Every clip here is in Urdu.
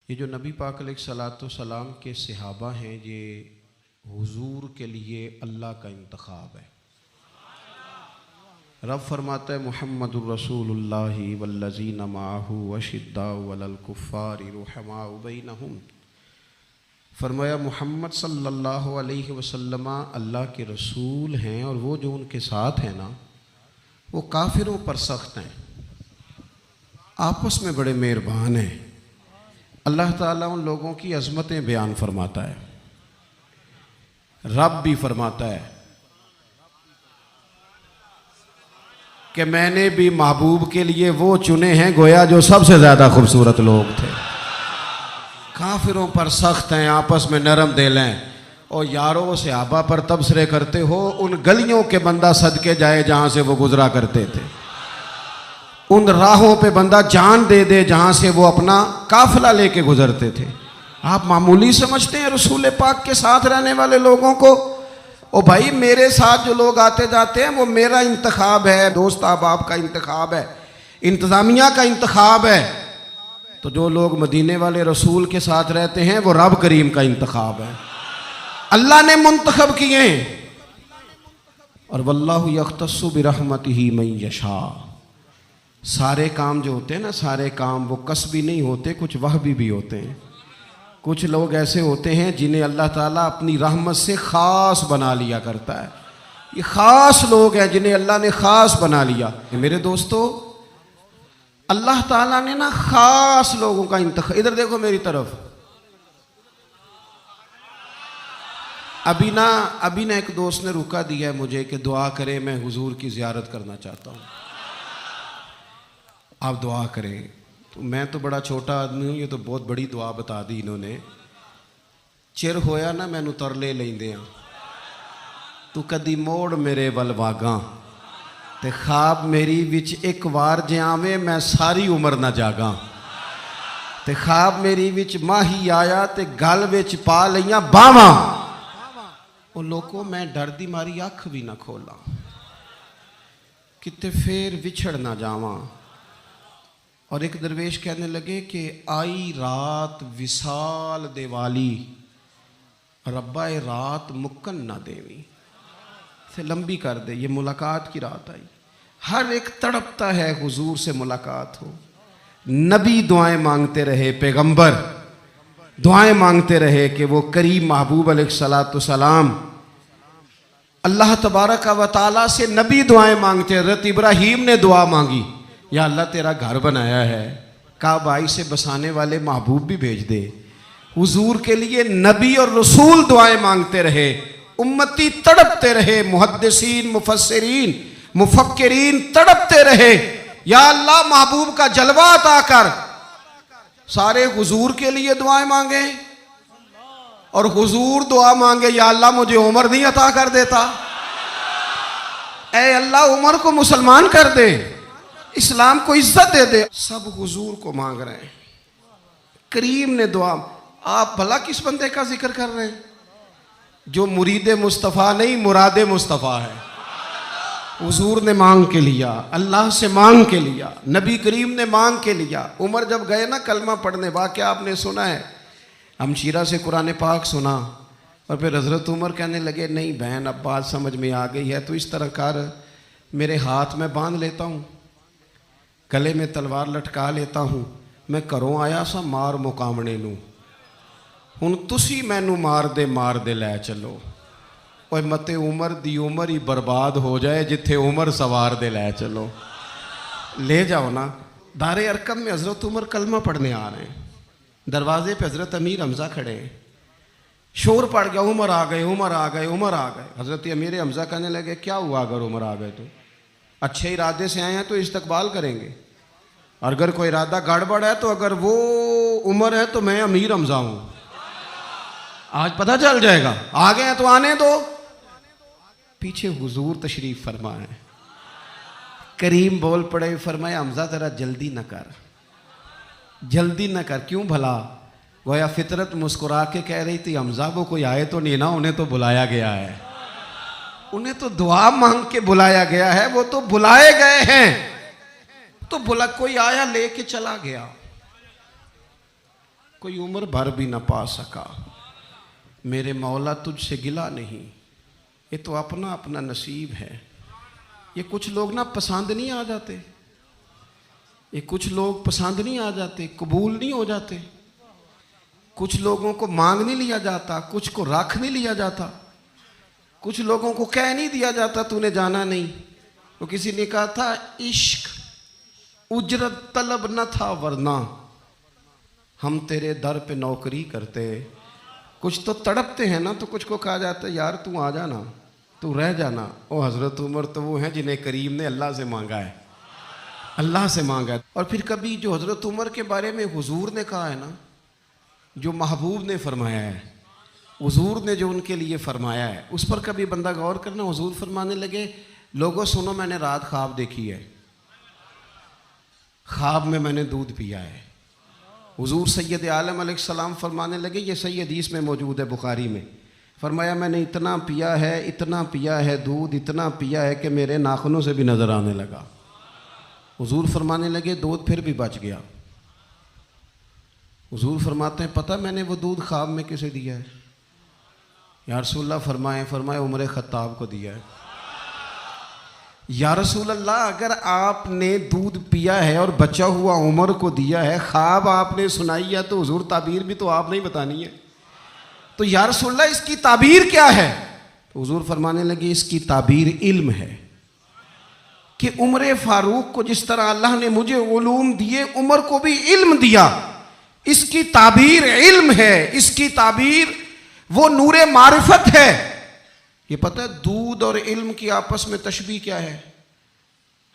یہ جو نبی پاک علیہ الصلوۃ والسلام کے صحابہ ہیں، یہ حضور کے لیے اللہ کا انتخاب ہے۔ رب فرماتا ہے محمد الرسول اللہ والذین معہ اشداء علی الکفار رحماء بینہم۔ فرمایا محمد صلی اللہ علیہ وسلم اللہ کے رسول ہیں، اور وہ جو ان کے ساتھ ہیں نا، وہ کافروں پر سخت ہیں، آپس میں بڑے مہربان ہیں۔ اللہ تعالیٰ ان لوگوں کی عظمتیں بیان فرماتا ہے۔ رب بھی فرماتا ہے کہ میں نے بھی محبوب کے لیے وہ چنے ہیں گویا جو سب سے زیادہ خوبصورت لوگ تھے۔ کافروں پر سخت ہیں، آپس میں نرم دل ہیں۔ اور یارو صحابہ پر تبصرے کرتے ہو، ان گلیوں کے بندہ صدقے جائے جہاں سے وہ گزرا کرتے تھے، ان راہوں پہ بندہ جان دے دے جہاں سے وہ اپنا قافلہ لے کے گزرتے تھے۔ آپ معمولی سمجھتے ہیں رسول پاک کے ساتھ رہنے والے لوگوں کو؟ او بھائی، میرے ساتھ جو لوگ آتے جاتے ہیں وہ میرا انتخاب ہے، دوست احباب کا انتخاب ہے، انتظامیہ کا انتخاب ہے۔ تو جو لوگ مدینے والے رسول کے ساتھ رہتے ہیں وہ رب کریم کا انتخاب ہے، اللہ نے منتخب کیے ہیں۔ اور واللہ یختص برحمتہ من یشاء۔ سارے کام جو ہوتے ہیں نا، سارے کام وہ کسبی نہیں ہوتے، کچھ وہبی بھی ہوتے ہیں۔ کچھ لوگ ایسے ہوتے ہیں جنہیں اللہ تعالیٰ اپنی رحمت سے خاص بنا لیا کرتا ہے۔ یہ خاص لوگ ہیں جنہیں اللہ نے خاص بنا لیا۔ میرے دوستو، اللہ تعالیٰ نے نا خاص لوگوں کا انتخاب، ادھر دیکھو میری طرف، ابھی نا ایک دوست نے روکا دیا ہے مجھے کہ دعا کرے، میں حضور کی زیارت کرنا چاہتا ہوں، آپ دعا کریں۔ تو میں تو بڑا چھوٹا آدمی ہوں، یہ تو بہت بڑی دعا بتا دی انہوں نے۔ چر ہویا نا مینوں ترلے لیندیاں، تو کدی موڑ میرے ول واگاں، تے خواب میری وچ ایک وار جے آویں میں ساری عمر نہ جاگاں، تے خواب میری وچ ماہی آیا تے گل وچ پا لیاں باواں، او لوکو میں ڈر دی ماری اکھ بھی نہ کھولاں، کتے پھر وچھڑ نہ جاواں۔ اور ایک درویش کہنے لگے کہ آئی رات وصال دے والی، ربا رات مکن نہ دیوی، سے لمبی کر دے، یہ ملاقات کی رات آئی۔ ہر ایک تڑپتا ہے حضور سے ملاقات ہو۔ نبی دعائیں مانگتے رہے، پیغمبر دعائیں مانگتے رہے کہ وہ کریم محبوب علیہ الصلوۃ والسلام اللہ تبارک و تعالیٰ سے نبی دعائیں مانگتے۔ حضرت ابراہیم نے دعا مانگی، یا اللہ تیرا گھر بنایا ہے، کعبہ سے بسانے والے محبوب بھی بھیج دے۔ حضور کے لیے نبی اور رسول دعائیں مانگتے رہے، امتی تڑپتے رہے، محدثین، مفسرین، مفکرین تڑپتے رہے، یا اللہ محبوب کا جلوہ عطا کر۔ سارے حضور کے لیے دعائیں مانگے، اور حضور دعا مانگے، یا اللہ مجھے عمر نہیں عطا کر دیتا، اے اللہ عمر کو مسلمان کر دے، اسلام کو عزت دے دے۔ سب حضور کو مانگ رہے ہیں۔ کریم نے دعا، آپ بھلا کس بندے کا ذکر کر رہے ہیں جو مرید مصطفیٰ نہیں، مراد مصطفیٰ ہے؟ حضور نے مانگ کے لیا، اللہ سے مانگ کے لیا، نبی کریم نے مانگ کے لیا۔ عمر جب گئے نا کلمہ پڑھنے، واقعہ آپ نے سنا ہے، ہمشیرہ سے قرآن پاک سنا، اور پھر حضرت عمر کہنے لگے نہیں بہن اب بات سمجھ میں آ گئی ہے، تو اس طرح کر، میرے ہاتھ میں باندھ لیتا ہوں، گلے میں تلوار لٹکا لیتا ہوں، میں کروں آیا سا مار مقامنے نو، ہن تسی مینو مار دے لے چلو۔ اوے مت عمر دی عمر ہی برباد ہو جائے، جتھے عمر سوار دے لے چلو، لے جاؤ نا۔ دار ارقم میں حضرت عمر کلمہ پڑھنے آ رہے ہیں، دروازے پہ حضرت امیر حمزہ کھڑے ہیں، شور پڑ گیا، عمر آ گئے، عمر آ گئے، عمر آ گئے۔ حضرت امیر حمزہ کہنے لگے کیا ہوا اگر عمر آ گئے تو؟ اچھے ارادے سے آئے ہیں تو استقبال کریں گے، اور اگر کوئی ارادہ گڑبڑ ہے تو اگر وہ عمر ہے تو میں امیر حمزہ ہوں، آج پتہ چل جائے گا، آ گئے ہیں تو آنے دو۔ پیچھے حضور تشریف فرمائے، کریم بول پڑے، فرمایا حمزہ ذرا جلدی نہ کر، جلدی نہ کر۔ کیوں بھلا؟ گویا فطرت مسکرا کے کہہ رہی تھی حمزہ وہ کوئی آئے تو نہیں نا، انہیں تو بلایا گیا ہے، انہیں تو دعا مانگ کے بلایا گیا ہے، وہ تو بلائے گئے ہیں، تو کوئی آیا لے کے چلا گیا۔ کوئی عمر بھر بھی نہ پا سکا، میرے مولا تجھ سے گلا نہیں، یہ تو اپنا اپنا نصیب ہے۔ یہ کچھ لوگ نا پسند نہیں آ جاتے، یہ کچھ لوگ پسند نہیں آ جاتے، قبول نہیں ہو جاتے، کچھ لوگوں کو مانگ نہیں لیا جاتا، کچھ کو رکھ نہیں لیا جاتا، کچھ لوگوں کو کہہ نہیں دیا جاتا تو نے جانا نہیں۔ تو کسی نے کہا تھا عشق اجرت طلب نہ تھا ورنہ ہم تیرے در پہ نوکری کرتے۔ کچھ تو تڑپتے ہیں نا، تو کچھ کو کہا جاتا ہے یار تو آ جانا، تو رہ جانا۔ او حضرت عمر تو وہ ہیں جنہیں کریم نے اللہ سے مانگا ہے، اللہ سے مانگا ہے۔ اور پھر کبھی جو حضرت عمر کے بارے میں حضور نے کہا ہے نا، جو محبوب نے فرمایا ہے، حضور نے جو ان کے لیے فرمایا ہے، اس پر کبھی بندہ غور کرنا۔ حضور فرمانے لگے لوگوں سنو، میں نے رات خواب دیکھی ہے، خواب میں نے دودھ پیا ہے۔ حضور سید عالم علیہ السلام فرمانے لگے، یہ صحیح حدیث میں موجود ہے بخاری میں، فرمایا میں نے اتنا پیا ہے دودھ، اتنا پیا ہے کہ میرے ناخنوں سے بھی نظر آنے لگا۔ حضور فرمانے لگے دودھ پھر بھی بچ گیا۔ حضور فرماتے ہیں پتہ میں نے وہ دودھ خواب میں کسے دیا ہے؟ یا رسول اللہ فرمائے عمر خطاب کو دیا ہے۔ یا رسول اللہ اگر آپ نے دودھ پیا ہے اور بچا ہوا عمر کو دیا ہے، خواب آپ نے سنائی ہے، تو حضور تعبیر بھی تو آپ نے ہی بتانی ہے، تو یا رسول اللہ اس کی تعبیر کیا ہے؟ تو حضور فرمانے لگے اس کی تعبیر علم ہے، کہ عمر فاروق کو جس طرح اللہ نے مجھے علوم دیے، عمر کو بھی علم دیا، اس کی تعبیر علم ہے، اس کی تعبیر وہ نور معرفت ہے۔ یہ پتہ ہے دودھ اور علم کی آپس میں تشبیہ کیا ہے؟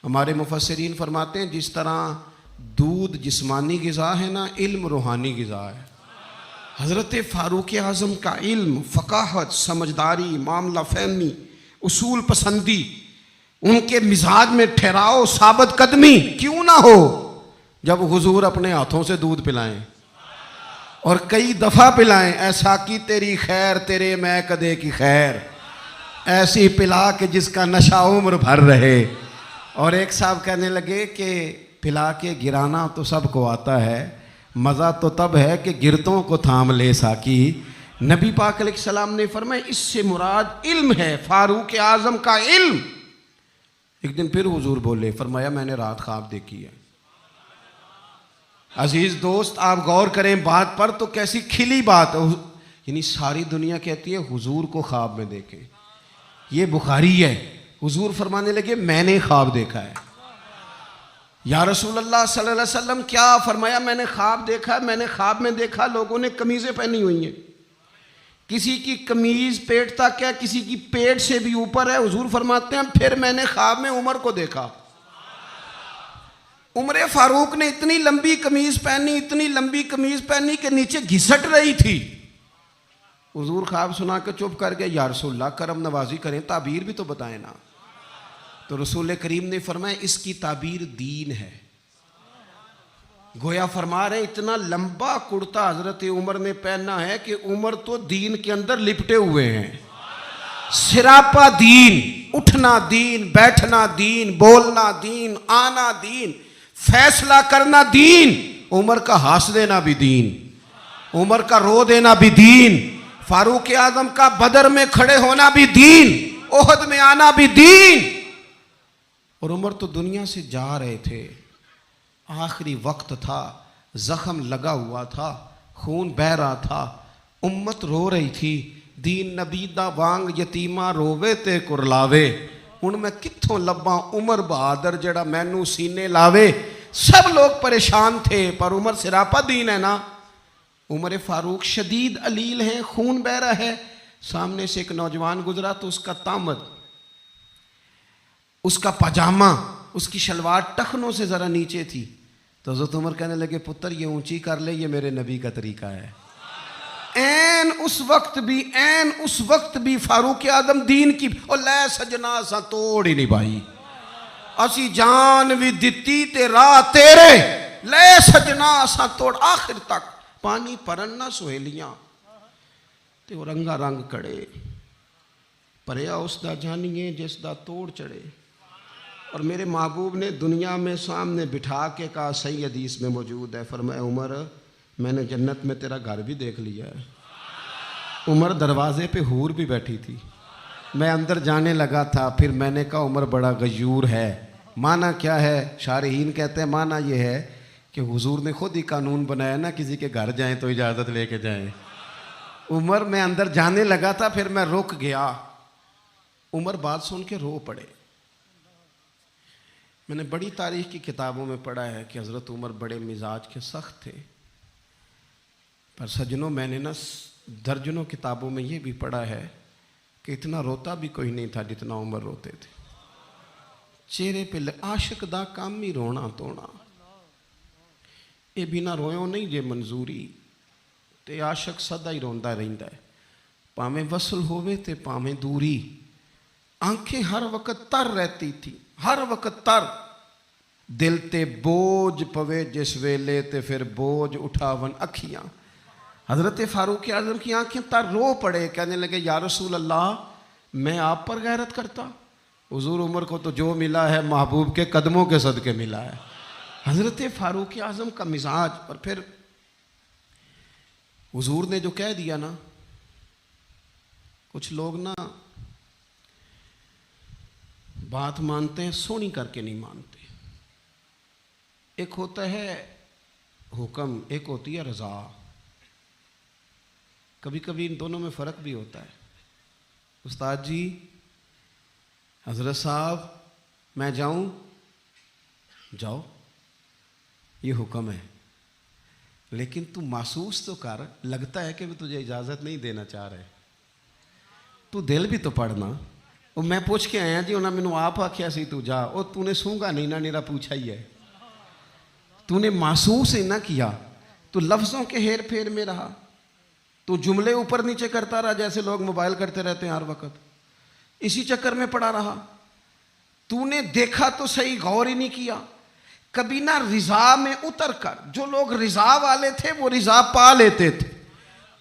ہمارے مفسرین فرماتے ہیں جس طرح دودھ جسمانی غذا ہے نا، علم روحانی غذا ہے۔ حضرت فاروق اعظم کا علم، فقاہت، سمجھداری، معاملہ فہمی، اصول پسندی، ان کے مزاج میں ٹھہراؤ، ثابت قدمی کیوں نہ ہو جب حضور اپنے ہاتھوں سے دودھ پلائیں اور کئی دفعہ پلائیں، ایسا کی تیری خیر تیرے میں کدے کی خیر، ایسی پلا کہ جس کا نشہ عمر بھر رہے۔ اور ایک صاحب کہنے لگے کہ پلا کے گرانا تو سب کو آتا ہے، مزہ تو تب ہے کہ گرتوں کو تھام لے ساکی۔ نبی پاک علیہ السلام نے فرمایا اس سے مراد علم ہے، فاروق اعظم کا علم۔ ایک دن پھر حضور بولے، فرمایا میں نے رات خواب دیکھی ہے۔ عزیز دوست آپ غور کریں بات پر، تو کیسی کھلی بات ہے، یعنی ساری دنیا کہتی ہے حضور کو خواب میں دیکھیں، یہ بخاری ہے۔ حضور فرمانے لگے میں نے خواب دیکھا ہے۔ یا رسول اللہ صلی اللہ علیہ وسلم کیا؟ فرمایا میں نے خواب دیکھا ہے، میں نے خواب میں دیکھا لوگوں نے قمیضیں پہنی ہوئی ہیں، کسی کی قمیض پیٹ تک ہے، کسی کی پیٹ سے بھی اوپر ہے۔ حضور فرماتے ہیں پھر میں نے خواب میں عمر کو دیکھا، عمر فاروق نے اتنی لمبی قمیض پہنی، اتنی لمبی قمیض پہنی کہ نیچے گھسٹ رہی تھی۔ حضور خواب سنا کے چپ کر گئے، یا رسول اللہ کرم نوازی کریں، تعبیر بھی تو بتائیں نا۔ تو رسول کریم نے فرمایا اس کی تعبیر دین ہے۔ گویا فرما رہے اتنا لمبا کرتا حضرت عمر نے پہنا ہے کہ عمر تو دین کے اندر لپٹے ہوئے ہیں، سراپا دین، اٹھنا دین، بیٹھنا دین، بولنا دین، آنا دین، فیصلہ کرنا دین، عمر کا ہنس دینا بھی دین، عمر کا رو دینا بھی دین، فاروق اعظم کا بدر میں کھڑے ہونا بھی دین، احد میں آنا بھی دین۔ اور عمر تو دنیا سے جا رہے تھے، آخری وقت تھا، زخم لگا ہوا تھا، خون بہہ رہا تھا، امت رو رہی تھی، دین نبی دا وانگ یتیمہ رووے تے کرلاوے، ان میں کتھوں لباں عمر بہادر جڑا مینوں سینے لاوے۔ سب لوگ پریشان تھے، پر عمر سراپا دین ہے نا۔ عمر فاروق شدید علیل ہیں، خون بہہ رہا ہے، سامنے سے ایک نوجوان گزرا تو اس کا تامد، اس کا پاجامہ، اس کی شلوار ٹخنوں سے ذرا نیچے تھی، تو حضرت عمر کہنے لگے پتر یہ اونچی کر لے، یہ میرے نبی کا طریقہ ہے۔ این اس وقت بھی فاروق اعظم دین کی او لے سجنا سا توڑ ہی نہیں بھائی، اسی جان بھی دتی تے راہ تیرے، لے سجنا سا توڑ، آخر تک پانی پرن نہ سہیلیاں تے وہ رنگا رنگ کڑے، پریا اس دا جانیے جس دا توڑ چڑھے۔ اور میرے محبوب نے دنیا میں سامنے بٹھا کے کہا، صحیح حدیث میں موجود ہے، فرمایا عمر میں نے جنت میں تیرا گھر بھی دیکھ لیا ہے. عمر دروازے پہ حور بھی بیٹھی تھی. میں اندر جانے لگا تھا, پھر میں نے کہا عمر بڑا غیور ہے. معنی کیا ہے؟ شارحین کہتے ہیں معنی یہ ہے کہ حضور نے خود ہی قانون بنایا نا, کسی کے گھر جائیں تو اجازت لے کے جائیں. عمر میں اندر جانے لگا تھا, پھر میں رک گیا. عمر بات سن کے رو پڑے. میں نے بڑی تاریخ کی کتابوں میں پڑھا ہے کہ حضرت عمر بڑے مزاج کے سخت تھے, پر سجنوں میں نے نا درجنوں کتابوں میں یہ بھی پڑھا ہے کہ اتنا روتا بھی کوئی نہیں تھا جتنا عمر روتے تھے. چہرے پہ عاشق دا کام ہی رونا تونا, یہ بنا رویوں نہیں جے منظوری, تے عاشق سدا ہی روندا رہندا ہے, پاویں وصل ہووے تے پاویں دوری. آنکھیں ہر وقت تر رہتی تھی, ہر وقت تر. دل تے بوجھ پوے جس ویلے تے پھر بوجھ اٹھاون اکھیاں. حضرت فاروق اعظم کی آنکھیں تر رو پڑے, کہنے لگے یا رسول اللہ میں آپ پر غیرت کرتا. حضور عمر کو تو جو ملا ہے محبوب کے قدموں کے صدقے ملا ہے. حضرت فاروق اعظم کا مزاج. اور پھر حضور نے جو کہہ دیا نا, کچھ لوگ نا بات مانتے ہیں سونی کر کے نہیں مانتے. ایک ہوتا ہے حکم, ایک ہوتی ہے رضا. کبھی کبھی ان دونوں میں فرق بھی ہوتا ہے. استاد جی, حضرت صاحب میں جاؤں, جاؤ یہ حکم ہے, لیکن تو محسوس تو کر, لگتا ہے کہ وہ تجھے اجازت نہیں دینا چاہ رہے. تو دل بھی تو پڑھنا. وہ میں پوچھ کے آیا جی, انہوں نے مینوں آپ آکھیا سی تو جا, اور تو نے سونگا نہیں نا, نیرا پوچھا ہی ہے. تو نے محسوس ہی نہ کیا, تو لفظوں کے ہیر پھیر میں رہا, تو جملے اوپر نیچے کرتا رہا جیسے لوگ موبائل کرتے رہتے ہیں ہر وقت, اسی چکر میں پڑا رہا. تو نے دیکھا تو صحیح, غور ہی نہیں کیا. کبھی نہ رضا میں اتر کر, جو لوگ رضا والے تھے وہ رضا پا لیتے تھے.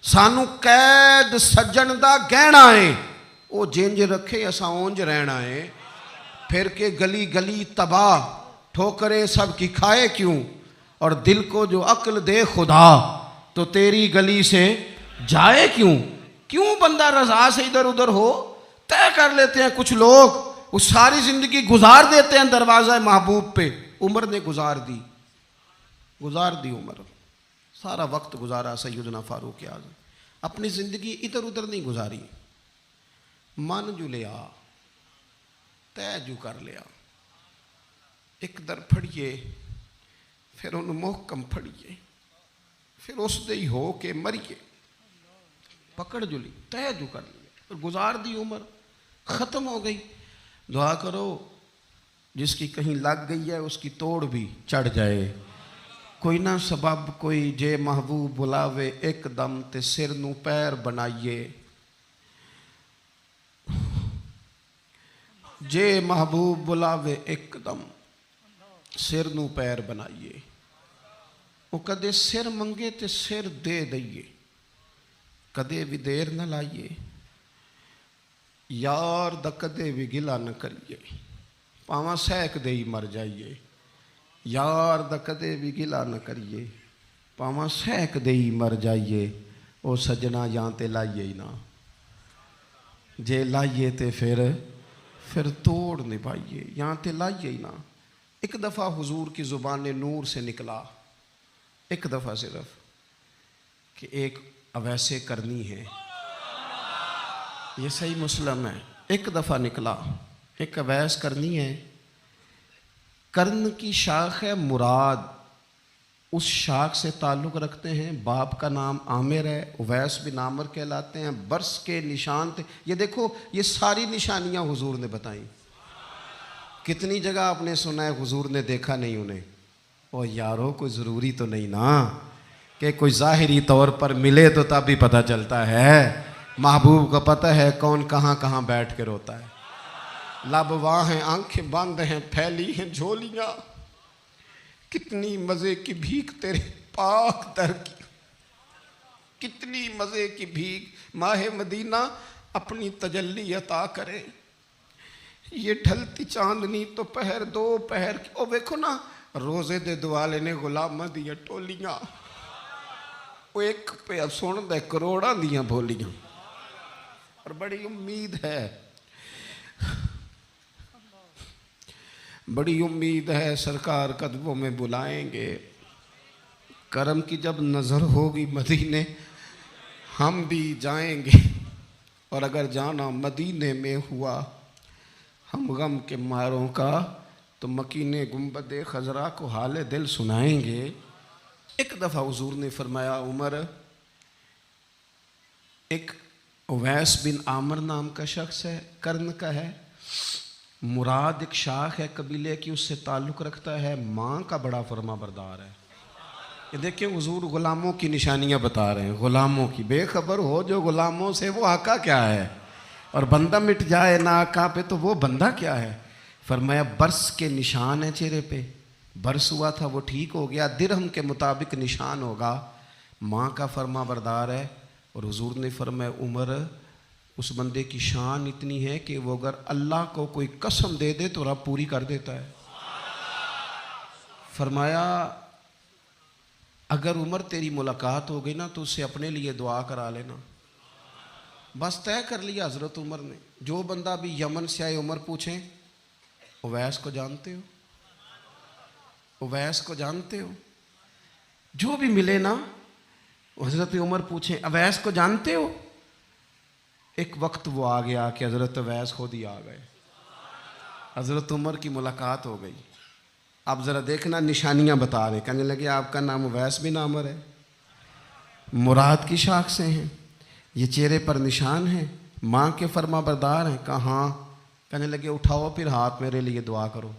سانو قید سجن دا گہنا ہے, وہ جنج رکھے اساں اونج رہنا ہے. پھر کے گلی گلی تباہ, ٹھوکرے سب کی کھائے کیوں, اور دل کو جو عقل دے خدا تو تیری گلی سے جائے کیوں. کیوں بندہ رضا سے ادھر ادھر ہو. طے کر لیتے ہیں کچھ لوگ, وہ ساری زندگی گزار دیتے ہیں دروازہ محبوب پہ. عمر نے گزار دی عمر, سارا وقت گزارا سیدنا فاروق اعظم. اپنی زندگی ادھر ادھر نہیں گزاری. من جو لیا, طے جو کر لیا. ایک در پھڑیے, پھر انہوں محکم پھڑیے, پھر اس دے ہی ہو کے مریے. پکڑ جو لی, طے جو کر لیا, پھر گزار دی عمر, ختم ہو گئی. دعا کرو جس کی کہیں لگ گئی ہے اس کی توڑ بھی چڑھ جائے. کوئی نہ سبب کوئی جے محبوب بلاوے ایک دم تے سر نو پیر بنائیے. جے محبوب بلاوے ایک دم سر نو پیر بنائیے. وہ کدے سر منگے تے سر دے دئیے, کدے بھی دیر نہ لائیے. یار دا کدے بھی گلا نہ کریے, پاواں سیک دے ہی مر جائیے. یار دا کدے بھی گلا نہ کریے, پاواں سیک دے ہی مر جائیے. او سجنا یہاں تے لائیے ہی نہ, جے لائیے تے پھر توڑ نبھائیے. یہاں تے لائیے ہی نہ. ایک دفعہ حضور کی زبان نور سے نکلا, ایک دفعہ صرف, کہ ایک اویسے کرنی ہے. یہ صحیح مسلم ہے. ایک دفعہ نکلا, ایک اویس کرنی ہے. کرن کی شاخ ہے مراد, اس شاخ سے تعلق رکھتے ہیں. باپ کا نام عامر ہے, اویس بن عامر کہلاتے ہیں. برس کے نشان تھے. یہ دیکھو, یہ ساری نشانیاں حضور نے بتائیں. کتنی جگہ آپ نے سنا ہے حضور نے دیکھا نہیں انہیں. او یارو, کوئی ضروری تو نہیں نا کہ کوئی ظاہری طور پر ملے تو تب بھی پتہ چلتا ہے. محبوب کو پتہ ہے کون کہاں کہاں بیٹھ کے روتا ہے. لب واں ہیں, آنکھیں بند ہیں, پھیلی ہیں جھولیاں. کتنی مزے کی بھیک تیرے پاک در کی, کتنی مزے کی بھیک. ماہ مدینہ اپنی تجلی عطا کرے. یہ ڈھلتی چاندنی تو پہر دو پہر کی. او دیکھو نا, روزے دے دوالے نے غلامہ دیا ٹولیاں. وہ ایک پہ سن دے کروڑاں دیاں بولیاں اور بڑی امید ہے، بڑی امید ہے سرکار قدموں میں بلائیں گے۔ کرم کی جب نظر ہوگی مدینے ہم بھی جائیں گے، اور اگر جانا مدینے میں ہوا ہم غم کے ماروں کا تو مکین گنبد خضرا کو حال دل سنائیں گے۔ ایک دفعہ حضور نے فرمایا عمر، ایک اویس بن عامر نام کا شخص ہے، کرن کا ہے، مراد ایک شاخ ہے قبیلے کی، اس سے تعلق رکھتا ہے، ماں کا بڑا فرما بردار ہے۔ یہ دیکھیں حضور غلاموں کی نشانیاں بتا رہے ہیں، غلاموں کی، بے خبر ہو جو غلاموں سے وہ آقا کیا ہے، اور بندہ مٹ جائے نہ آقا پہ تو وہ بندہ کیا ہے۔ فرمایا برس کے نشان ہیں چہرے پہ، برس ہوا تھا وہ ٹھیک ہو گیا، درہم کے مطابق نشان ہوگا، ماں کا فرما بردار ہے۔ اور حضور نے فرمایا عمر، اس بندے کی شان اتنی ہے کہ وہ اگر اللہ کو کوئی قسم دے دے تو رب پوری کر دیتا ہے۔ فرمایا اگر عمر تیری ملاقات ہو گئی نا تو اس سے اپنے لیے دعا کرا لینا۔ بس طے کر لیا حضرت عمر نے، جو بندہ بھی یمن سے آئے عمر پوچھیں اویس کو جانتے ہو، اویس کو جانتے ہو، جو بھی ملے نا حضرت عمر پوچھیں اویس کو جانتے ہو۔ ایک وقت وہ آ گیا کہ حضرت اویس خود ہی آ گئے، حضرت عمر کی ملاقات ہو گئی۔ آپ ذرا دیکھنا نشانیاں بتا رہے، کہنے لگے آپ کا نام اویس بن عامر ہے، مراد کی شاخ سے ہیں، یہ چہرے پر نشان ہیں، ماں کے فرما بردار ہیں، کہاں؟ کہنے لگے اٹھاؤ پھر ہاتھ میرے لیے دعا کرو۔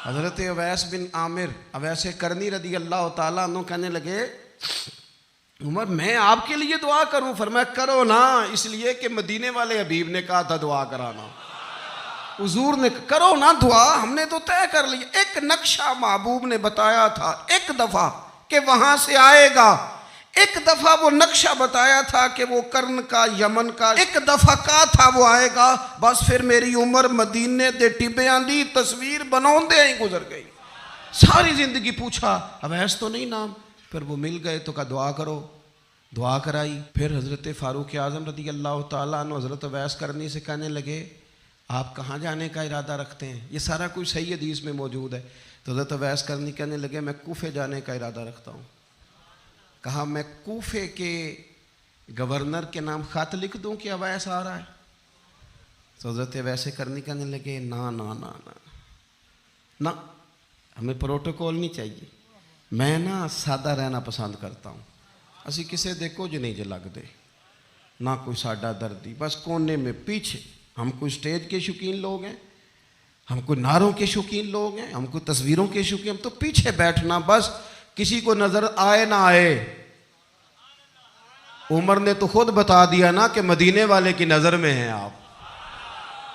حضرت اویس بن عامر اویس کرنی رضی اللہ تعالیٰ عنہ کہنے لگے عمر میں آپ کے لیے دعا کروں؟ فرمایا کرو نا، اس لیے کہ مدینے والے حبیب نے کہا تھا دعا کرانا، حضور نے کرو نا دعا، ہم نے تو طے کر لی۔ ایک نقشہ محبوب نے بتایا تھا ایک دفعہ کہ وہاں سے آئے گا، ایک دفعہ وہ نقشہ بتایا تھا کہ وہ کرن کا یمن کا، ایک دفعہ کہا تھا وہ آئے گا، بس پھر میری عمر مدینے دے ٹبیاں دی تصویر بناؤں دے ہی گزر گئی۔ ساری زندگی پوچھا اویس تو نہیں نام، پھر وہ مل گئے تو کہا دعا کرو، دعا کرائی۔ پھر حضرت فاروق اعظم رضی اللہ تعالیٰ عنہ حضرت اویس کرنی سے کہنے لگے آپ کہاں جانے کا ارادہ رکھتے ہیں؟ یہ سارا کچھ صحیح حدیث میں موجود ہے۔ تو حضرت اویس کرنی کہنے لگے میں کوفے جانے کا ارادہ رکھتا ہوں۔ کہا میں کوفے کے گورنر کے نام خط لکھ دوں کہ اویس آ رہا ہے؟ تو حضرت اویس کرنی کہنے لگے نا نا نا نا نا، ہمیں پروٹوکول نہیں چاہیے، میں نا سادہ رہنا پسند کرتا ہوں، اسی کسے دے کچھ نہیں جے لگ دے، نہ کوئی ساڈا دردی، بس کونے میں پیچھے، ہم کوئی سٹیج کے شوقین لوگ ہیں، ہم کوئی نعروں کے شوقین لوگ ہیں، ہم کوئی تصویروں کے شوقین، ہم تو پیچھے بیٹھنا، بس کسی کو نظر آئے نہ آئے۔ عمر نے تو خود بتا دیا نا کہ مدینے والے کی نظر میں ہیں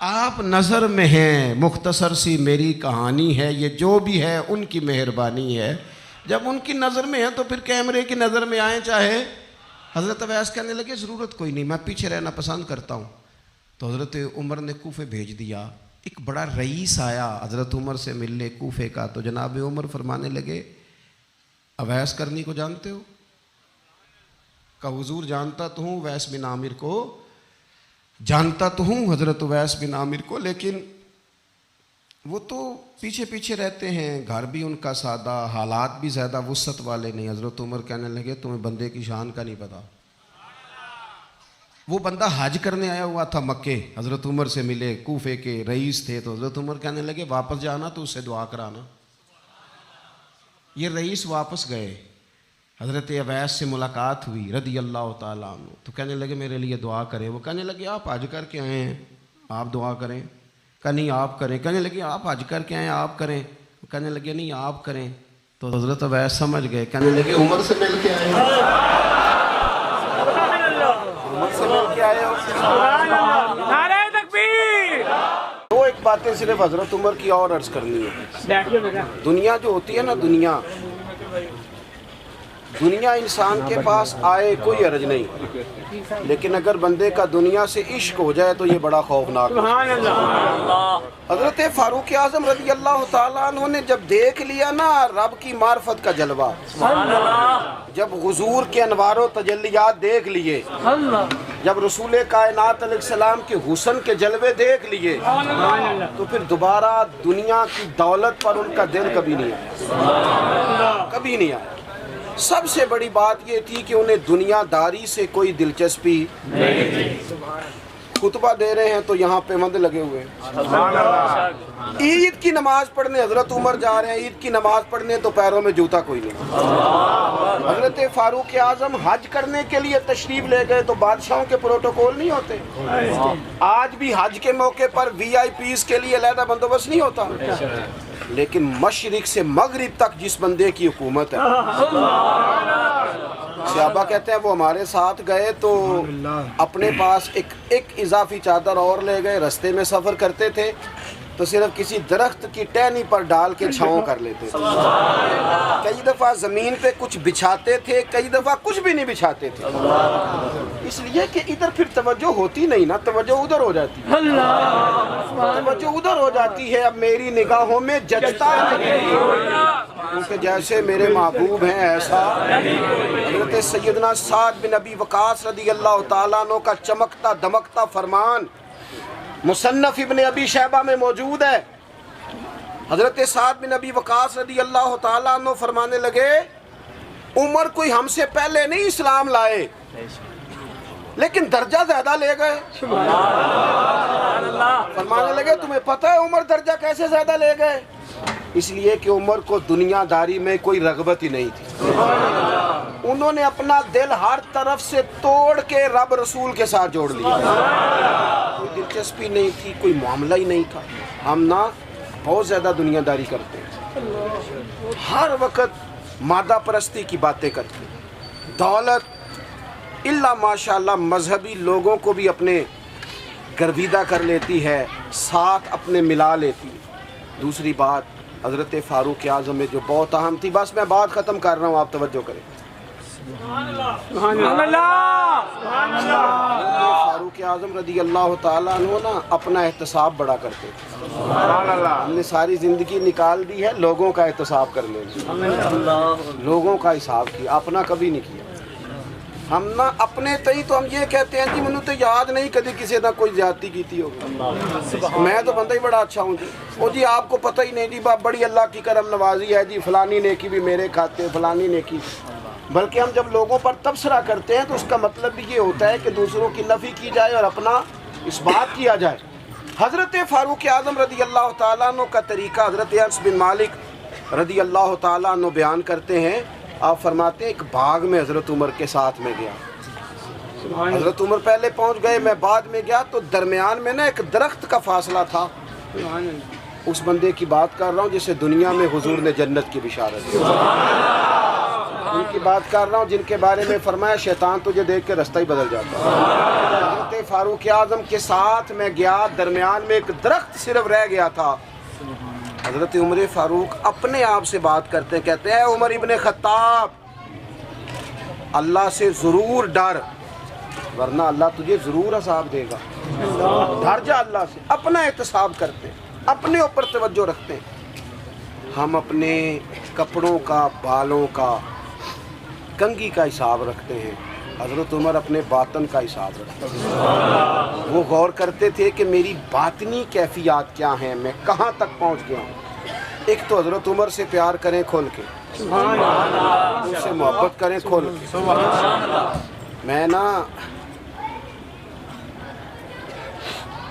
آپ نظر میں ہیں، مختصر سی میری کہانی ہے، یہ جو بھی ہے ان کی مہربانی ہے، جب ان کی نظر میں ہیں تو پھر کیمرے کی نظر میں آئیں چاہے۔ حضرت اویس کہنے لگے ضرورت کوئی نہیں، میں پیچھے رہنا پسند کرتا ہوں۔ تو حضرت عمر نے کوفے بھیج دیا، ایک بڑا رئیس آیا حضرت عمر سے ملنے کوفے کا، تو جناب عمر فرمانے لگے اویس کرنی کو جانتے ہو؟ کہ حضور جانتا تو ہوں، اویس بن عامر کو جانتا تو ہوں، حضرت اویس بن عامر کو، لیکن وہ تو پیچھے پیچھے رہتے ہیں، گھر بھی ان کا سادہ، حالات بھی زیادہ وسعت والے نہیں۔ حضرت عمر کہنے لگے تمہیں بندے کی شان کا نہیں پتا، وہ بندہ حج کرنے آیا ہوا تھا مکے، حضرت عمر سے ملے، کوفے کے رئیس تھے، تو حضرت عمر کہنے لگے واپس جانا تو اس سے دعا کرانا۔ یہ رئیس واپس گئے، حضرت اویس سے ملاقات ہوئی رضی اللہ تعالیٰ عنہ، تو کہنے لگے میرے لیے دعا کریں۔ وہ کہنے لگے آپ حج کر کے آئے ہیں، آپ دعا کریں؟ کہ نہیں آپ کریں۔ کہنے لگے آپ حج کر کے آئے ہیں، آپ کریں؟ کہنے لگے نہیں آپ کریں۔ تو حضرت اویس سمجھ گئے، کہنے لگے عمر سے مل کے آئے ہیں، عمر سے مل کے آئے ہیں۔ نعرہ تکبیر! دو ایک باتیں صرف حضرت عمر کی اور عرض کرنی ہے۔ دنیا جو ہوتی ہے نا، دنیا دنیا انسان کے پاس آئے کوئی عرض نہیں، لیکن اگر بندے کا دنیا سے عشق ہو جائے تو یہ بڑا خوفناک ہے۔ حضرت فاروق اعظم رضی اللہ تعالیٰ عنہ نے جب دیکھ لیا نا رب کی معرفت کا جلوہ، جب حضور کے انوار و تجلیات دیکھ لیے، جب رسول کائنات علیہ السلام کے حسن کے جلوے دیکھ لیے، تو پھر دوبارہ دنیا کی دولت پر ان کا دل کبھی نہیں آیا، کبھی نہیں آیا۔ سب سے بڑی بات یہ تھی کہ انہیں دنیا داری سے کوئی دلچسپی نہیں تھی۔ خطبہ دے رہے ہیں تو یہاں پہ مند لگے ہوئے ہیں، عید کی نماز پڑھنے حضرت عمر جا رہے ہیں، عید کی نماز پڑھنے تو پیروں میں جوتا کوئی نہیں۔ حضرت فاروق اعظم حج کرنے کے لیے تشریف لے گئے تو بادشاہوں کے پروٹوکول نہیں ہوتے، آج بھی حج کے موقع پر وی آئی پیز کے لیے علیحدہ بندوبست نہیں ہوتا، لیکن مشرق سے مغرب تک جس بندے کی حکومت ہے، صحابہ کہتے ہیں وہ ہمارے ساتھ گئے تو اپنے پاس ایک اضافی چادر اور لے گئے، رستے میں سفر کرتے تھے تو صرف کسی درخت کی ٹہنی پر ڈال کے چھاؤں کر لیتے تھے، کئی دفعہ زمین پہ کچھ بچھاتے تھے، کئی دفعہ کچھ بھی نہیں بچھاتے تھے، اس لیے کہ ادھر پھر توجہ ہوتی نہیں نا، توجہ ادھر ہو جاتی ہے، توجہ ادھر ہو جاتی ہے۔ اب میری نگاہوں میں جچتا نہیں کیونکہ جیسے میرے محبوب ہیں ایسا۔ حضرت سیدنا سعد بن ابی وقاص رضی اللہ تعالیٰ عنہ کا چمکتا دمکتا فرمان مصنف ابن ابی شیبہ میں موجود ہے۔ حضرت سعد بن ابی وقاص رضی اللہ تعالیٰ عنہ فرمانے لگے، عمر کوئی ہم سے پہلے نہیں اسلام لائے لیکن درجہ زیادہ لے گئے۔ فرمانے لگے تمہیں پتہ ہے عمر درجہ کیسے زیادہ لے گئے؟ اس لیے کہ عمر کو دنیا داری میں کوئی رغبت ہی نہیں تھی، انہوں نے اپنا دل ہر طرف سے توڑ کے رب رسول کے ساتھ جوڑ لیا، کوئی دلچسپی نہیں تھی، کوئی معاملہ ہی نہیں تھا۔ ہم نا بہت زیادہ دنیا داری کرتے ہیں، ہر وقت مادہ پرستی کی باتیں کرتے ہیں، دولت الا ماشاءاللہ مذہبی لوگوں کو بھی اپنے گرویدہ کر لیتی ہے، ساتھ اپنے ملا لیتی ہے۔ دوسری بات حضرت فاروق اعظم میں جو بہت اہم تھی، بس میں بات ختم کر رہا ہوں، آپ توجہ کریں۔ فاروق اعظم رضی اللہ تعالیٰ عنہ نا اپنا احتساب بڑا کرتے تھے، ہم نے ساری زندگی نکال دی ہے لوگوں کا احتساب کرنے میں، لوگوں کا حساب کیا، اپنا کبھی نہیں کیا۔ ہم نا اپنے تئی تو ہم یہ کہتے ہیں جی منو تو یاد نہیں کدی کسی نہ کوئی زیادتی کیتی ہوگی، میں تو بندہ ہی بڑا اچھا ہوں جی، وہ جی آپ کو پتہ ہی نہیں جی بڑی اللہ کی کرم نوازی ہے جی، فلانی نیکی بھی میرے کھاتے، فلانی نیکی۔ بلکہ ہم جب لوگوں پر تبصرہ کرتے ہیں تو اس کا مطلب بھی یہ ہوتا ہے کہ دوسروں کی نفی کی جائے اور اپنا اس بات کیا جائے۔ حضرت فاروق اعظم رضی اللہ تعالیٰ عنہ کا طریقہ حضرت انس بن مالک رضی اللہ تعالیٰ عنہ بیان کرتے ہیں، آپ فرماتے ہیں ایک باغ میں حضرت عمر کے ساتھ میں گیا، حضرت عمر پہلے پہنچ گئے، میں بعد میں گیا، تو درمیان میں نا ایک درخت کا فاصلہ تھا، اس بندے کی بات کر رہا ہوں جسے دنیا میں حضور نے جنت کی بشارت دی، ان کی بات کر رہا ہوں جن کے بارے میں فرمایا شیطان تجھے دیکھ کے رستہ ہی بدل جاتا ہے۔ حضرت فاروق اعظم کے ساتھ میں گیا، درمیان میں ایک درخت صرف رہ گیا تھا، حضرت عمر فاروق اپنے آپ سے بات کرتے ہیں، کہتے ہیں عمر ابن خطاب اللہ سے ضرور ڈر ورنہ اللہ تجھے ضرور عذاب دے گا، ڈر جا اللہ سے، اپنا احتساب کرتے ہیں، اپنے اوپر توجہ رکھتے ہیں۔ ہم اپنے کپڑوں کا، بالوں کا، کنگھی کا حساب رکھتے ہیں، حضرت عمر اپنے باطن کا حساب رکھتے ہیں، وہ غور کرتے تھے کہ میری باطنی کیفیات کیا ہیں، میں کہاں تک پہنچ گیا ہوں۔ ایک تو حضرت عمر سے پیار کریں کھول کے، ان سے محبت کریں کھول کے۔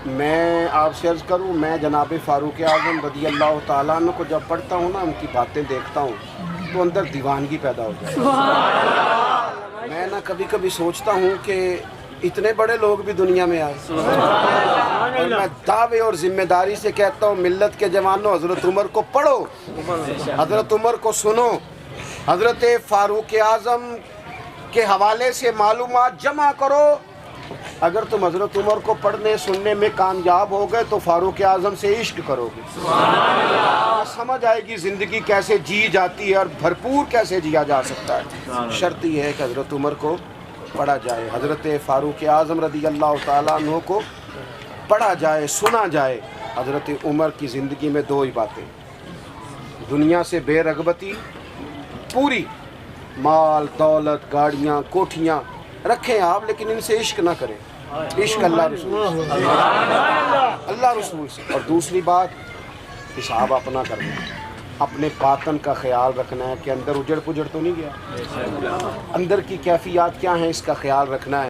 میں آپ سے عرض کروں، میں جناب فاروق اعظم رضی اللہ تعالیٰ عنہ کو جب پڑھتا ہوں نا، ان کی باتیں دیکھتا ہوں تو اندر دیوانگی پیدا ہو جاتی ہے۔ میں نا کبھی کبھی سوچتا ہوں کہ اتنے بڑے لوگ بھی دنیا میں آئے، اور میں دعوے اور ذمہ داری سے کہتا ہوں ملت کے جوانوں، حضرت عمر کو پڑھو، حضرت عمر کو سنو، حضرت فاروق اعظم کے حوالے سے معلومات جمع کرو، اگر تم حضرت عمر کو پڑھنے سننے میں کامیاب ہو گئے تو فاروق اعظم سے عشق کرو گے، سمجھ آئے گی زندگی کیسے جی جاتی ہے اور بھرپور کیسے جیا جا سکتا ہے۔ شرط یہ ہے کہ حضرت عمر کو پڑھا جائے، حضرت فاروق اعظم رضی اللہ تعالیٰ عنہ کو پڑھا جائے، سنا جائے۔ حضرت عمر کی زندگی میں دو ہی باتیں، دنیا سے بے رغبتی پوری، مال دولت گاڑیاں کوٹھیاں رکھیں آپ لیکن ان سے عشق نہ کریں، عشق اللہ رسول سے، اللہ رسول سے۔ اور دوسری بات، حساب اپنا کرنا، اپنے باطن کا خیال رکھنا ہے کہ اندر اجڑ پجڑ تو نہیں گیا، اندر کی کیفیات کیا ہیں اس کا خیال رکھنا ہے۔